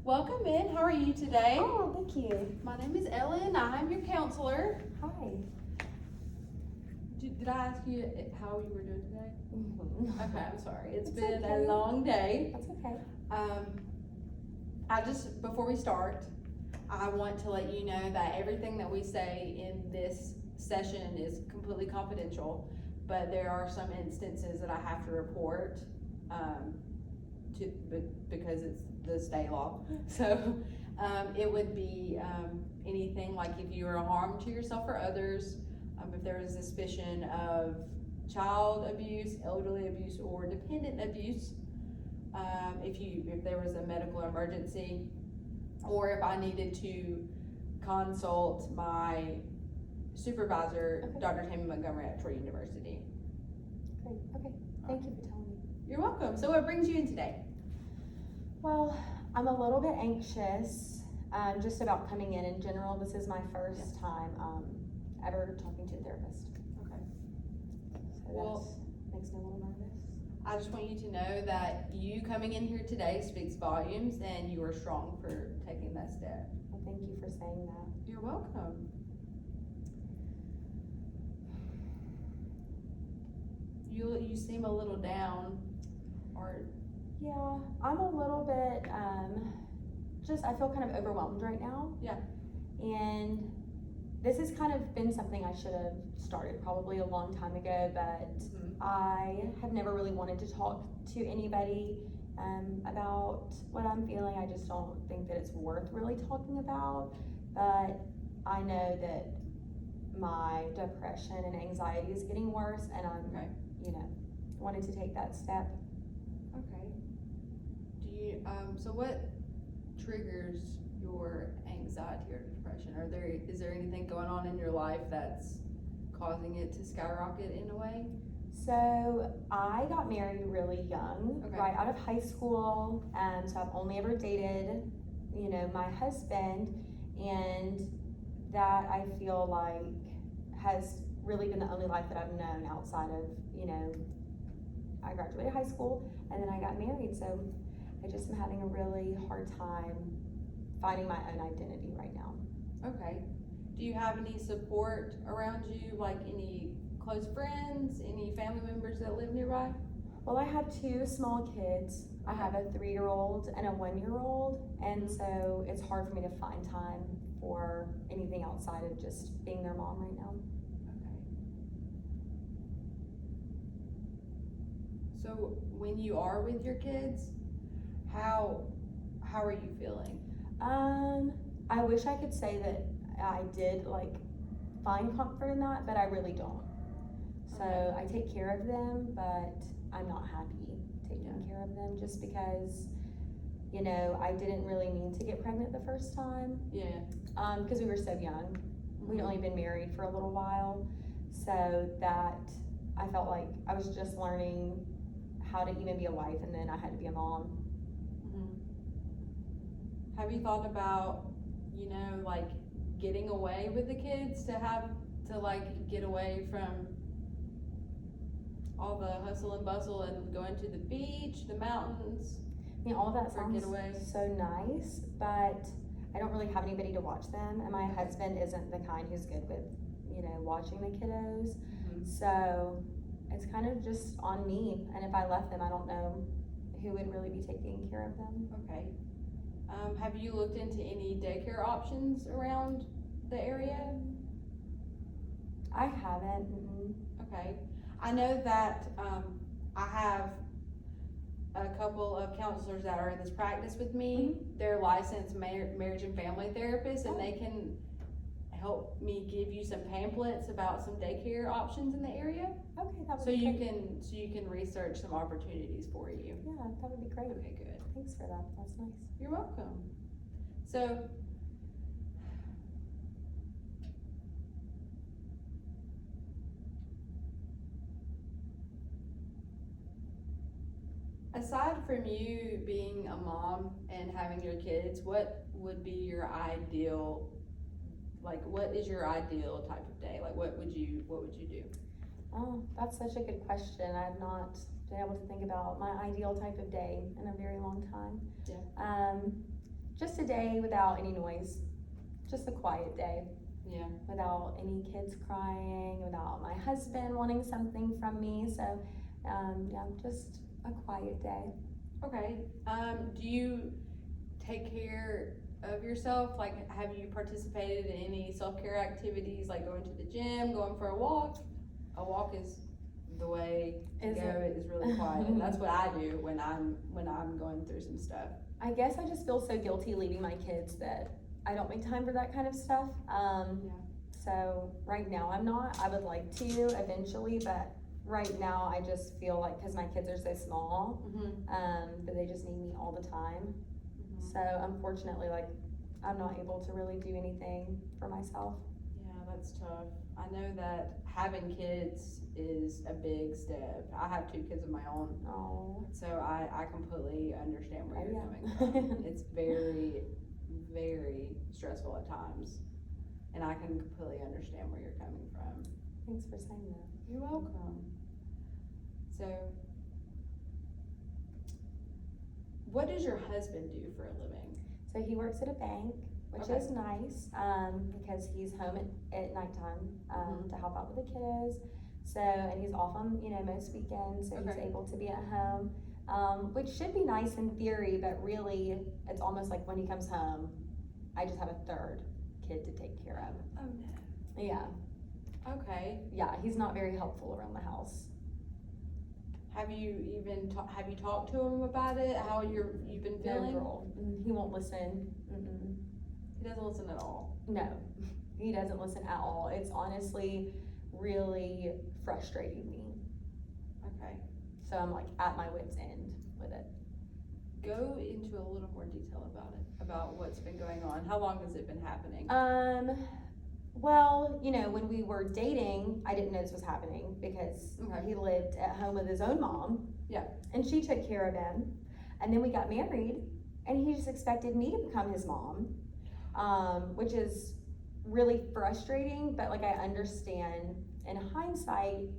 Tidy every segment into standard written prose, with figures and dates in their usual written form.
Welcome in. How are you today? Oh, thank you. My name is Ellen. I'm your counselor. Hi. Did I ask you how you were doing today? Okay, I'm sorry. It's That's been okay. a long day. That's okay. Before we start, I want to let you know that everything that we say in this session is completely confidential, but there are some instances that I have to report, because it's the state law. So, it would be, anything like if you are a harm to yourself or others, if there is a suspicion of child abuse, elderly abuse, or dependent abuse, if there was a medical emergency, or if I needed to consult my supervisor, Okay. Dr. Tammy Montgomery at Troy University. Great. Okay. Thank you for telling me. You're welcome. So what brings you in today? Well, I'm a little bit anxious, just about coming in general. This is my first time, ever talking to a therapist. Okay. So Well, that makes me a little nervous. I just want you to know that you coming in here today speaks volumes, and you are strong for taking that step. Well, thank you for saying that. You're welcome. You seem a little down, or Yeah, I'm a little bit, I feel kind of overwhelmed right now. Yeah. And this has kind of been something I should have started probably a long time ago, but I have never really wanted to talk to anybody about what I'm feeling. I just don't think that it's worth really talking about, but I know that my depression and anxiety is getting worse, and I'm, Okay. wanted to take that step. Okay. Do you, so what triggers your anxiety or depression? Is there anything going on in your life that's causing it to skyrocket in a way? So I got married really young, Okay. right out of high school, so I've only ever dated, my husband, and that I feel like has really been the only life that I've known outside of, I graduated high school and then I got married, so I just am having a really hard time finding my own identity right now. Okay. Do you have any support around you, like any close friends, any family members that live nearby? Well, I have two small kids. I have a 3-year-old and a 1-year-old, and so it's hard for me to find time for anything outside of just being their mom right now. Okay. So when you are with your kids, how are you feeling? I wish I could say that I did find comfort in that, but I really don't. So Okay. I take care of them, but I'm not happy taking care of them just because, I didn't really mean to get pregnant the first time. Yeah. Because we were so young. We'd only been married for a little while, so that I felt like I was just learning how to even be a wife, and then I had to be a mom. Have you thought about, getting away with the kids to get away from all the hustle and bustle and going to the beach, the mountains? All of that For sounds getaway. so nice, but I don't really have anybody to watch them, and my husband isn't the kind who's good with, watching the kiddos. So it's kind of just on me, and if I left them, I don't know who would really be taking care of them. Okay. Have you looked into any daycare options around the area? I haven't. Okay. I know that, I have a couple of counselors that are in this practice with me. They're licensed marriage and family therapists, and they can help me give you some pamphlets about some daycare options in the area. Okay, that would So be you great. can research some opportunities for you. Yeah, that would be great. Okay, good. Thanks for that. That's nice. You're welcome. So, aside from you being a mom and having your kids, what would be your ideal, what is your ideal type of day? What would you do? Oh, that's such a good question. I've not been able to think about my ideal type of day in a very long time. Yeah. just a day without any noise, just a quiet day. Yeah. Without any kids crying, without my husband wanting something from me. So, yeah, just a quiet day. Okay. Do you take care of yourself? Like, have you participated in any self-care activities, like going to the gym, going for a walk? A walk is the way to Is go. it? It is really quiet. And that's what I do when I'm going through some stuff. I guess I just feel so guilty leaving my kids that I don't make time for that kind of stuff. Yeah. So right now I'm not. I would like to eventually, but right now I just feel like, because my kids are so small, that they just need me all the time. So unfortunately, like, I'm not able to really do anything for myself. Yeah, that's tough. I know that having kids is a big step. I have 2 kids of my own. Oh. So I completely understand where you're Yeah. coming from. It's very, very stressful at times. And I can completely understand where you're coming from. Thanks for saying that. You're welcome. So, what does your husband do for a living? So he works at a bank, which Okay. is nice, because he's home at nighttime, to help out with the kiddos. So, and he's off on, most weekends, so he's Okay. able to be at home, which should be nice in theory, but really, it's almost like when he comes home, I just have a third kid to take care of. Oh no. Yeah, Okay. yeah, he's not very helpful around the house. Have you even have you talked to him about it? How you've been No, feeling? girl, he won't listen. He doesn't listen at all. No, he doesn't listen at all. It's honestly really frustrating me. Okay. So I'm like at my wit's end with it. Go into a little more detail about it, about what's been going on. How long has it been happening? Well, when we were dating, I didn't know this was happening because Okay. he lived at home with his own mom. Yeah. And she took care of him. And then we got married and he just expected me to become his mom, which is really frustrating, but like I understand in hindsight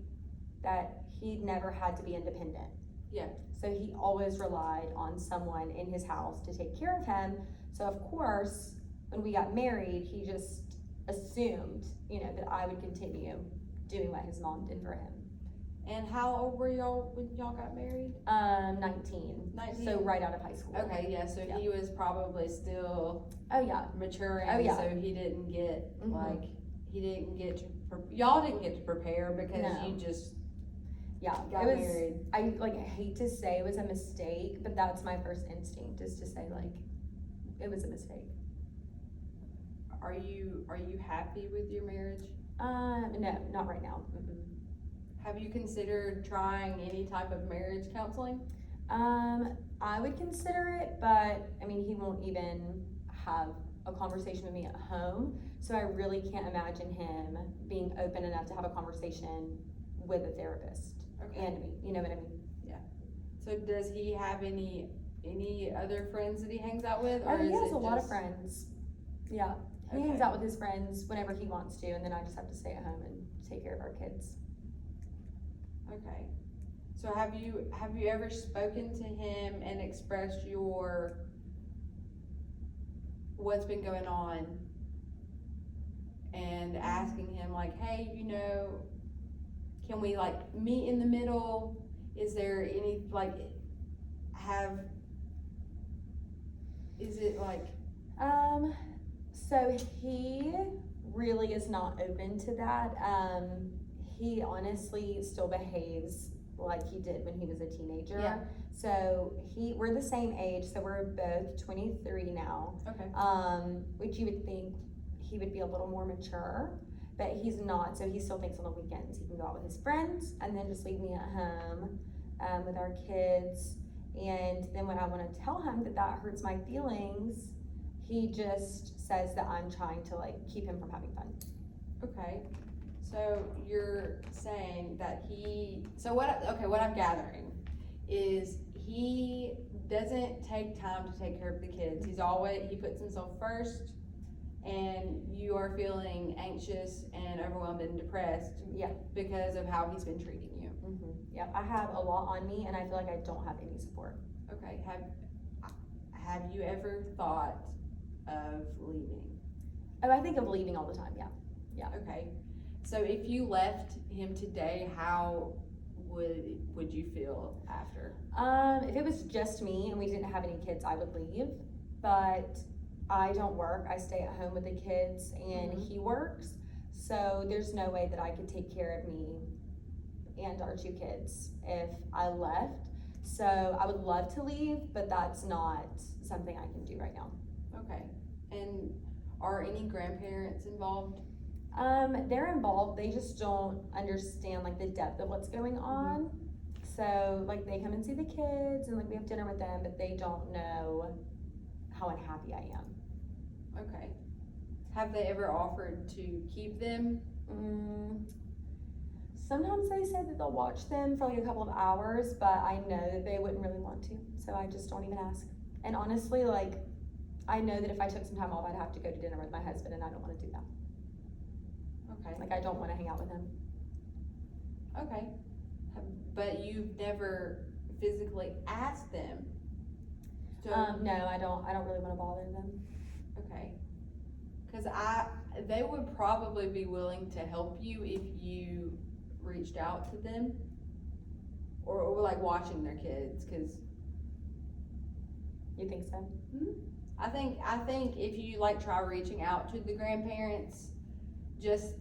that he never had to be independent. Yeah. So he always relied on someone in his house to take care of him. So of course, when we got married, he just assumed, that I would continue doing what his mom did for him. And how old were y'all when y'all got married? 19. 19? So right out of high school. Okay, yeah, so Yeah. he was probably still Oh yeah. maturing, Oh, yeah. so he didn't get, Mhm. y'all didn't get to prepare because No. you just Yeah. got It was, married. I hate to say it was a mistake, but that's my first instinct, is to say like, it was a mistake. Are you happy with your marriage? No, not right now. Mm-mm. Have you considered trying any type of marriage counseling? I would consider it, but I mean, he won't even have a conversation with me at home. So I really can't imagine him being open enough to have a conversation with a therapist Okay. and me. You know what I mean? So does he have any other friends that he hangs out with? Oh, he is has it a lot of just- friends. Yeah. He Okay. hangs out with his friends whenever he wants to, and then I just have to stay at home and take care of our kids. Okay. So have you ever spoken to him and expressed what's been going on and asking him like, hey, can we like meet in the middle? Is there any is it like, So he really is not open to that. He honestly still behaves like he did when he was a teenager. Yeah. So we're the same age, so we're both 23 now. okay, Which you would think he would be a little more mature, but he's not. So he still thinks on the weekends he can go out with his friends and then just leave me at home, with our kids. And then when I want to tell him that hurts my feelings, he just says that I'm trying to like keep him from having fun. okay. So you're saying that what I'm gathering is he doesn't take time to take care of the kids. He puts himself first, and you are feeling anxious and overwhelmed and depressed. Yeah. Because of how he's been treating you. Yeah, I have a lot on me and I feel like I don't have any support. Okay, have Have you ever thought of leaving? Oh, I think of leaving all the time, yeah. Okay, so if you left him today, how would you feel after? If it was just me and we didn't have any kids, I would leave. But I don't work. I stay at home with the kids and he works. So there's no way that I could take care of me and our 2 kids if I left. So I would love to leave, but that's not something I can do right now. Okay, and are any grandparents involved? They're involved, they just don't understand like the depth of what's going on. So like they come and see the kids and like we have dinner with them, but they don't know how unhappy I am. Okay. Have they ever offered to keep them? Sometimes they say that they'll watch them for like a couple of hours, but I know that they wouldn't really want to, so I just don't even ask. And honestly, like, I know that if I took some time off, I'd have to go to dinner with my husband, and I don't want to do that. Okay. Like, I don't want to hang out with him. Okay. But you've never physically asked them to? No, I don't really want to bother them. Okay. Cause they would probably be willing to help you if you reached out to them, or like watching their kids, cause. You think so? I think if you like try reaching out to the grandparents, just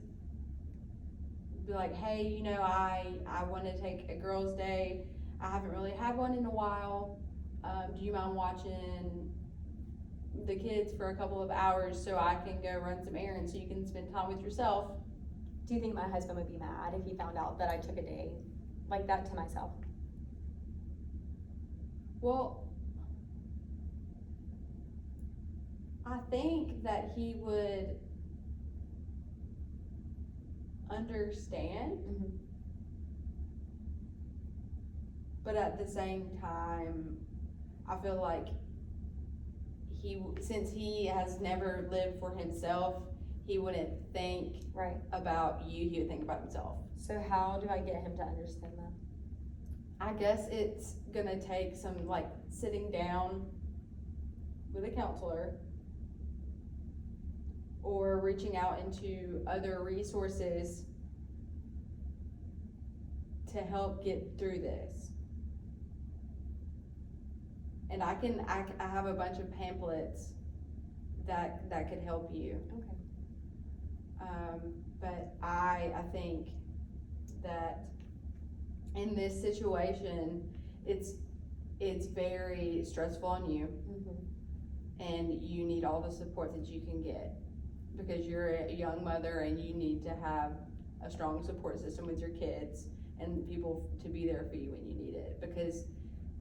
be like, hey, you know, I want to take a girls' day. I haven't really had one in a while. Do you mind watching the kids for a couple of hours so I can go run some errands so you can spend time with yourself? Do you think my husband would be mad if he found out that I took a day like that to myself? Well, I think that he would understand, but at the same time, I feel like since he has never lived for himself, he wouldn't think Right. about you, he would think about himself. So how do I get him to understand that? I guess it's gonna take some like sitting down with a counselor or reaching out into other resources to help get through this. And I have a bunch of pamphlets that could help you. Okay. But I think that in this situation, it's very stressful on you, and you need all the support that you can get, because you're a young mother and you need to have a strong support system with your kids and people to be there for you when you need it, because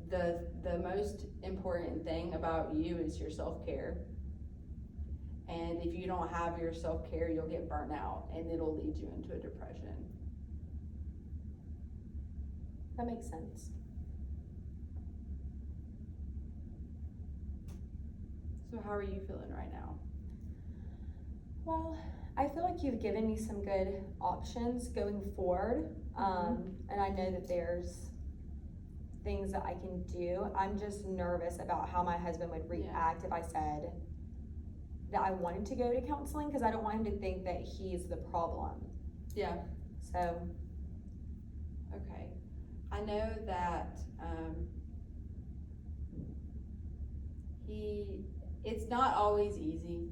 the most important thing about you is your self-care. And if you don't have your self-care, you'll get burnt out and it'll lead you into a depression. That makes sense. So how are you feeling right now? Well, I feel like you've given me some good options going forward. And I know that there's things that I can do. I'm just nervous about how my husband would react if I said that I wanted to go to counseling, because I don't want him to think that he's the problem. Yeah. So. Okay. I know that it's not always easy.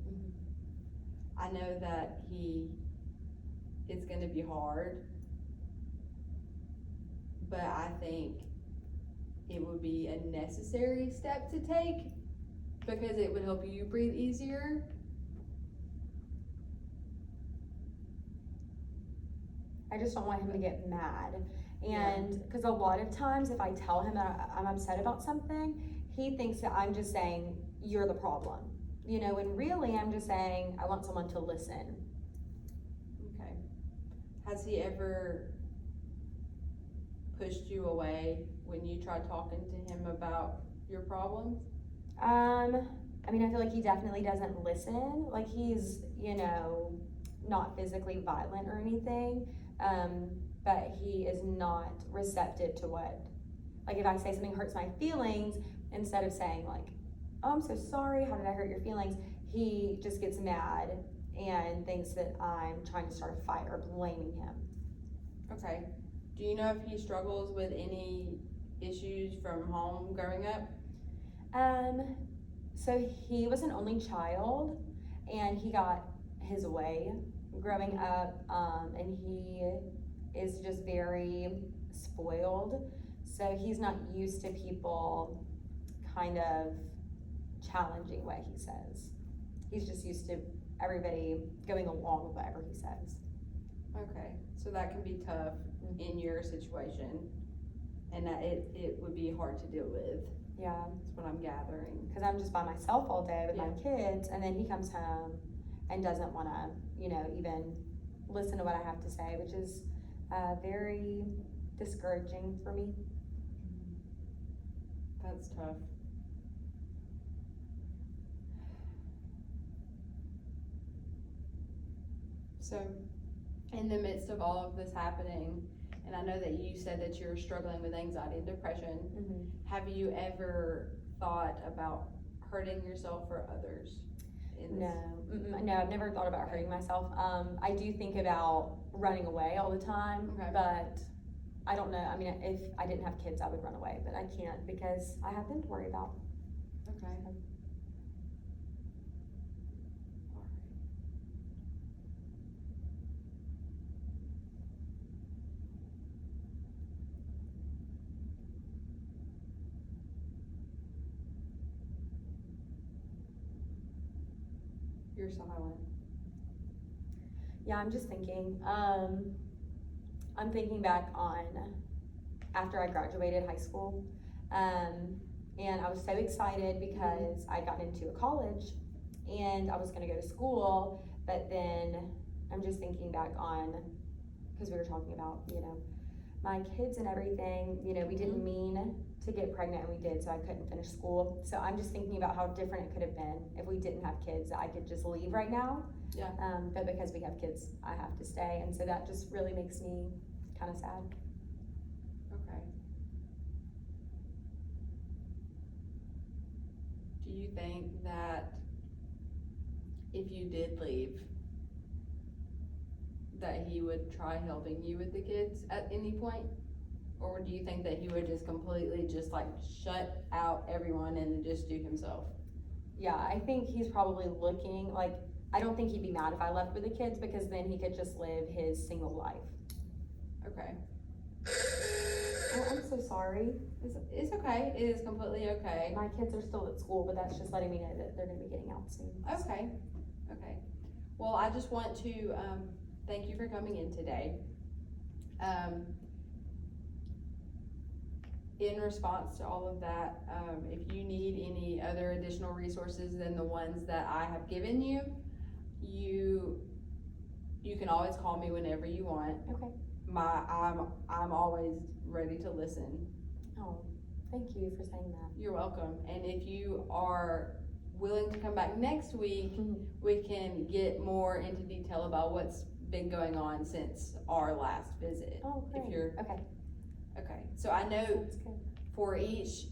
I know that it's gonna be hard, but I think it would be a necessary step to take, because it would help you breathe easier. I just don't want him to get mad. And because a lot of times if I tell him that I'm upset about something, he thinks that I'm just saying, you're the problem. You know, and really I'm just saying, I want someone to listen. Okay. Has he ever pushed you away when you tried talking to him about your problems? I mean, I feel like he definitely doesn't listen. Like, he's, you know, not physically violent or anything, but he is not receptive to what, like, if I say something hurts my feelings, instead of saying, like, oh, I'm so sorry, how did I hurt your feelings? He just gets mad and thinks that I'm trying to start a fight or blaming him. Okay. Do you know if he struggles with any issues from home growing up? So he was an only child and he got his way growing up, and he is just very spoiled. So he's not used to people kind of challenging what he says. He's just used to everybody going along with whatever he says. Okay, so that can be tough in your situation, and that it would be hard to deal with. Yeah, That's what I'm gathering. because I'm just by myself all day with my Yeah. kids, and then he comes home and doesn't want to, even listen to what I have to say, which is very discouraging for me. That's tough. So, in the midst of all of this happening, and I know that you said that you're struggling with anxiety and depression, have you ever thought about hurting yourself or others? No, I've never thought about hurting myself. I do think about running away all the time, Okay. but I don't know. I mean, if I didn't have kids, I would run away, but I can't because I have them to worry about. Okay. You're silent. Yeah, I'm just thinking. I'm thinking back on after I graduated high school, and I was so excited because I got into a college and I was going to go to school, but then I'm just thinking back on, because we were talking about, my kids and everything, we didn't mean to get pregnant and we did, so I couldn't finish school. So I'm just thinking about how different it could have been if we didn't have kids. I could just leave right now. Yeah. But because we have kids, I have to stay, and so that just really makes me kind of sad. Okay. Do you think that if you did leave, that he would try helping you with the kids at any point? Or do you think that he would just completely just like shut out everyone and just do himself? Yeah, I think he's probably looking, I don't think he'd be mad if I left with the kids because then he could just live his single life. Okay. Oh, I'm so sorry. It's okay. It is completely okay. My kids are still at school, but that's just letting me know that they're gonna be getting out soon. Okay. Okay. Well, I just want to thank you for coming in today. In response to all of that, if you need any other additional resources than the ones that I have given you, you can always call me whenever you want. Okay. I'm always ready to listen. Oh, thank you for saying that. You're welcome. And if you are willing to come back next week, we can get more into detail about what's been going on since our last visit. Oh, great. If you're Okay. okay. So I know That's good. for each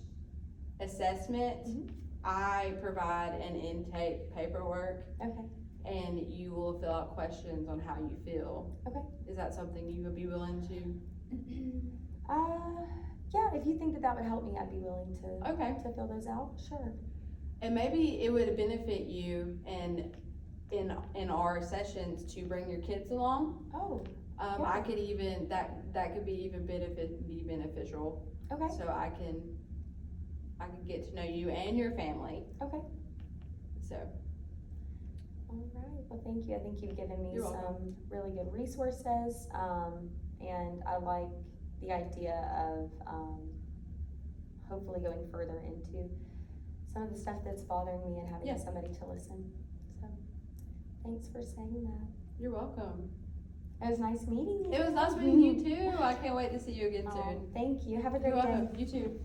assessment, I provide an intake paperwork, Okay. and you will fill out questions on how you feel. Okay. Is that something you would be willing to? Yeah, if you think that would help me, I'd be willing to Okay. to fill those out. Sure. And maybe it would benefit you and in our sessions to bring your kids along. Oh, I could even that could be even be beneficial. okay. So I can get to know you and your family. Okay. So All right. Well, thank you. I think you've given me You're some welcome. really good resources, and I like the idea of hopefully going further into some of the stuff that's bothering me and having Yeah. somebody to listen. So, thanks for saying that. you're welcome. It was nice meeting you. It was nice meeting you too. I can't wait to see you again Oh, soon. thank you. Have a great You're day. welcome. You too.